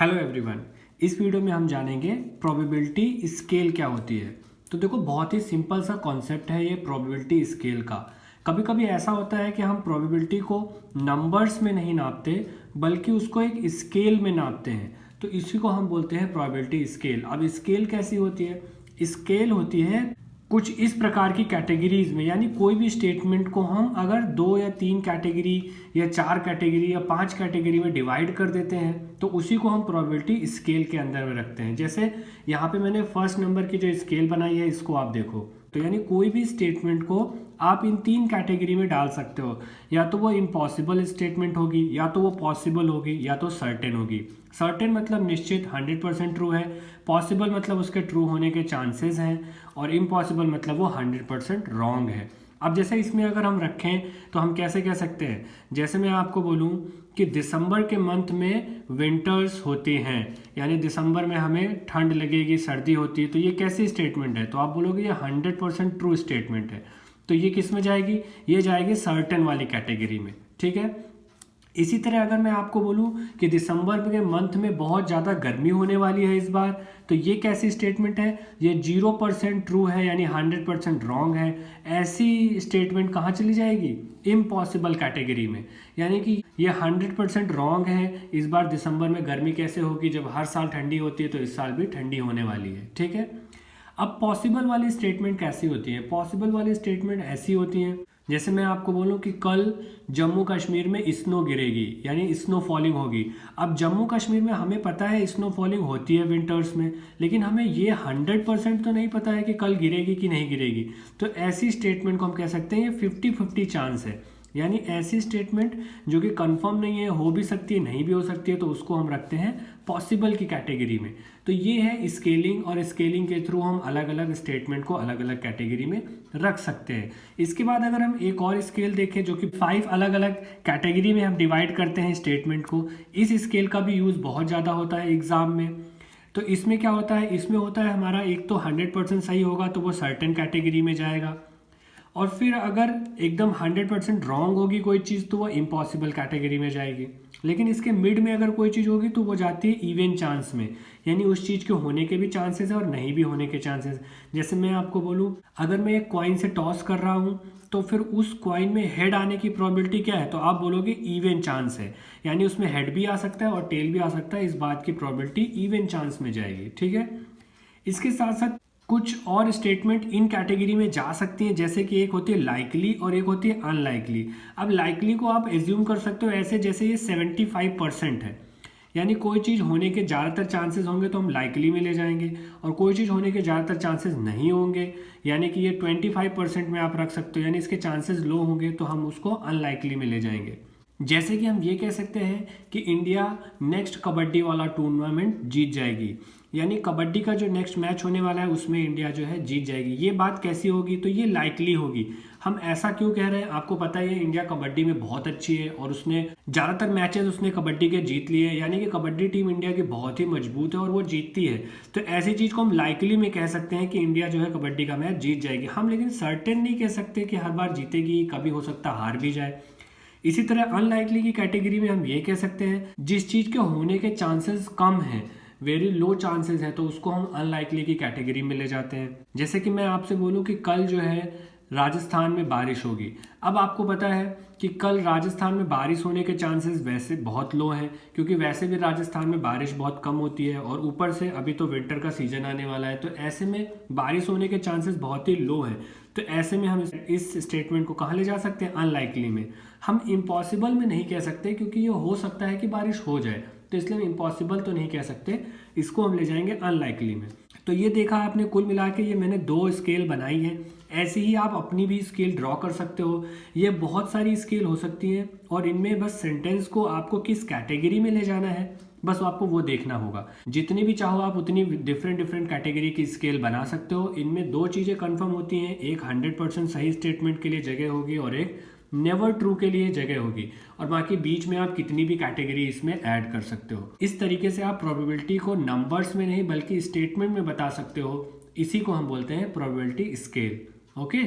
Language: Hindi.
Hello everyone. इस वीडियो में हम जानेंगे प्रोबेबिलिटी स्केल क्या होती है। तो देखो, बहुत ही सिंपल सा कॉन्सेप्ट है ये प्रोबेबिलिटी स्केल का। कभी कभी ऐसा होता है कि हम प्रोबेबिलिटी को नंबर्स में नहीं नापते बल्कि उसको एक स्केल में नापते हैं, तो इसी को हम बोलते हैं प्रोबेबिलिटी स्केल। अब स्केल कैसी होती है? स्केल होती है कुछ इस प्रकार की कैटेगरीज में, यानी कोई भी स्टेटमेंट को हम अगर 2 या 3 कैटेगरी या 4 कैटेगरी या 5 कैटेगरी में डिवाइड कर देते हैं तो उसी को हम प्रोबेबिलिटी स्केल के अंदर में रखते हैं। जैसे यहाँ पे मैंने फर्स्ट नंबर की जो स्केल बनाई है इसको आप देखो, तो यानी कोई भी स्टेटमेंट को आप इन 3 कैटेगरी में डाल सकते हो। या तो वो इम्पॉसिबल स्टेटमेंट होगी, या तो वो पॉसिबल होगी, या तो सर्टेन होगी। सर्टेन मतलब निश्चित 100% ट्रू है, पॉसिबल मतलब उसके ट्रू होने के चांसेस हैं, और इम्पॉसिबल मतलब वो 100% रॉन्ग है। अब जैसे इसमें अगर हम रखें तो हम कैसे कह सकते हैं? जैसे मैं आपको बोलूं कि दिसंबर के मंथ में विंटर्स होती हैं, यानी दिसंबर में हमें ठंड लगेगी, सर्दी होती है, तो ये कैसी स्टेटमेंट है? तो आप बोलोगे ये 100% ट्रू स्टेटमेंट है। तो ये किस में जाएगी? ये जाएगी सर्टेन वाली कैटेगरी में, ठीक है। इसी तरह अगर मैं आपको बोलूं कि दिसंबर के मंथ में बहुत ज़्यादा गर्मी होने वाली है इस बार, तो ये कैसी स्टेटमेंट है? ये 0% ट्रू है, यानी 100% रॉन्ग है। ऐसी स्टेटमेंट कहाँ चली जाएगी? इम्पॉसिबल कैटेगरी में, यानी कि ये 100% रॉन्ग है। इस बार दिसंबर में गर्मी कैसे होगी जब हर साल ठंडी होती है, तो इस साल भी ठंडी होने वाली है, ठीक है। अब पॉसिबल वाली स्टेटमेंट कैसी होती है? पॉसिबल वाली स्टेटमेंट ऐसी होती है, जैसे मैं आपको बोलूं कि कल जम्मू कश्मीर में स्नो गिरेगी, यानी स्नो फॉलिंग होगी। अब जम्मू कश्मीर में हमें पता है स्नो फॉलिंग होती है विंटर्स में, लेकिन हमें ये 100% तो नहीं पता है कि कल गिरेगी कि नहीं गिरेगी। तो ऐसी स्टेटमेंट को हम कह सकते हैं ये 50-50 चांस है, यानी ऐसी स्टेटमेंट जो कि कंफर्म नहीं है, हो भी सकती है नहीं भी हो सकती है, तो उसको हम रखते हैं पॉसिबल की कैटेगरी में। तो ये है स्केलिंग, और स्केलिंग के थ्रू हम अलग अलग स्टेटमेंट को अलग अलग कैटेगरी में रख सकते हैं। इसके बाद अगर हम एक और स्केल देखें जो कि 5 अलग अलग कैटेगरी में हम डिवाइड करते हैं स्टेटमेंट को, इस स्केल का भी यूज़ बहुत ज़्यादा होता है एग्जाम में। तो इसमें क्या होता है? इसमें होता है हमारा एक तो 100% सही होगा तो वो सर्टेन कैटेगरी में जाएगा, और फिर अगर एकदम 100% रॉन्ग होगी कोई चीज़ तो वो इम्पॉसिबल कैटेगरी में जाएगी। लेकिन इसके मिड में अगर कोई चीज़ होगी तो वो जाती है इवन चांस में, यानी उस चीज़ के होने के भी चांसेस है और नहीं भी होने के चांसेस। जैसे मैं आपको बोलूँ, अगर मैं एक कॉइन से टॉस कर रहा हूँ तो फिर उस कॉइन में हेड आने की प्रोबेबिलिटी क्या है? तो आप बोलोगे इवन चांस है, यानी उसमें हेड भी आ सकता है और टेल भी आ सकता है। इस बात की प्रोबेबिलिटी इवन चांस में जाएगी, ठीक है। इसके साथ साथ कुछ और स्टेटमेंट इन कैटेगरी में जा सकती हैं, जैसे कि एक होती है लाइकली और एक होती है अनलाइकली। अब लाइकली को आप एज्यूम कर सकते हो ऐसे जैसे ये 75% है, यानी कोई चीज़ होने के ज़्यादातर चांसेस होंगे तो हम लाइकली में ले जाएंगे, और कोई चीज़ होने के ज़्यादातर चांसेस नहीं होंगे, यानी कि ये 25% में आप रख सकते हो, यानी इसके चांसेस लो होंगे तो हम उसको अनलाइकली में ले जाएंगे। जैसे कि हम ये कह सकते हैं कि इंडिया नेक्स्ट कबड्डी वाला टूर्नामेंट जीत जाएगी, यानी कबड्डी का जो नेक्स्ट मैच होने वाला है उसमें इंडिया जो है जीत जाएगी। ये बात कैसी होगी? तो ये लाइकली होगी। हम ऐसा क्यों कह रहे हैं? आपको पता है इंडिया कबड्डी में बहुत अच्छी है और उसने ज़्यादातर मैचेस उसने कबड्डी के जीत लिए हैं, यानी कि कबड्डी टीम इंडिया की बहुत ही मजबूत है और वो जीतती है। तो ऐसी चीज़ को हम लाइकली में कह सकते हैं कि इंडिया जो है कबड्डी का मैच जीत जाएगी। हम लेकिन सर्टेन नहीं कह सकते कि हर बार जीतेगी, कभी हो सकता हार भी जाए। इसी तरह अनलाइकली की कैटेगरी में हम ये कह सकते हैं जिस चीज़ के होने के चांसेस कम हैं, वेरी लो चांसेस हैं, तो उसको हम अनलाइकली की कैटेगरी में ले जाते हैं। जैसे कि मैं आपसे बोलूं कि कल जो है राजस्थान में बारिश होगी। अब आपको पता है कि कल राजस्थान में बारिश होने के चांसेस वैसे बहुत लो हैं, क्योंकि वैसे भी राजस्थान में बारिश बहुत कम होती है और ऊपर से अभी तो विंटर का सीजन आने वाला है, तो ऐसे में बारिश होने के चांसेस बहुत ही लो हैं। तो ऐसे में हम इस स्टेटमेंट को कहाँ ले जा सकते हैं? अनलाइकली में। हम इम्पॉसिबल में नहीं कह सकते क्योंकि ये हो सकता है कि बारिश हो जाए, तो इसलिए हम इम्पॉसिबल तो नहीं कह सकते, इसको हम ले जाएंगे अनलाइकली में। तो ये देखा आपने, कुल मिला के ये मैंने 2 स्केल बनाई है। ऐसे ही आप अपनी भी स्केल ड्रॉ कर सकते हो। ये बहुत सारी स्केल हो सकती हैं और इनमें बस सेंटेंस को आपको किस कैटेगरी में ले जाना है बस आपको वो देखना होगा। जितनी भी चाहो आप उतनी डिफरेंट कैटेगरी की स्केल बना सकते हो। इनमें 2 चीज़ें कंफर्म होती हैं, एक 100% सही स्टेटमेंट के लिए जगह होगी और एक नेवर ट्रू के लिए जगह होगी, और बाकी बीच में आप कितनी भी कैटेगरी इसमें ऐड कर सकते हो। इस तरीके से आप प्रोबेबिलिटी को नंबर्स में नहीं बल्कि स्टेटमेंट में बता सकते हो। इसी को हम बोलते हैं प्रोबेबिलिटी स्केल। ओके।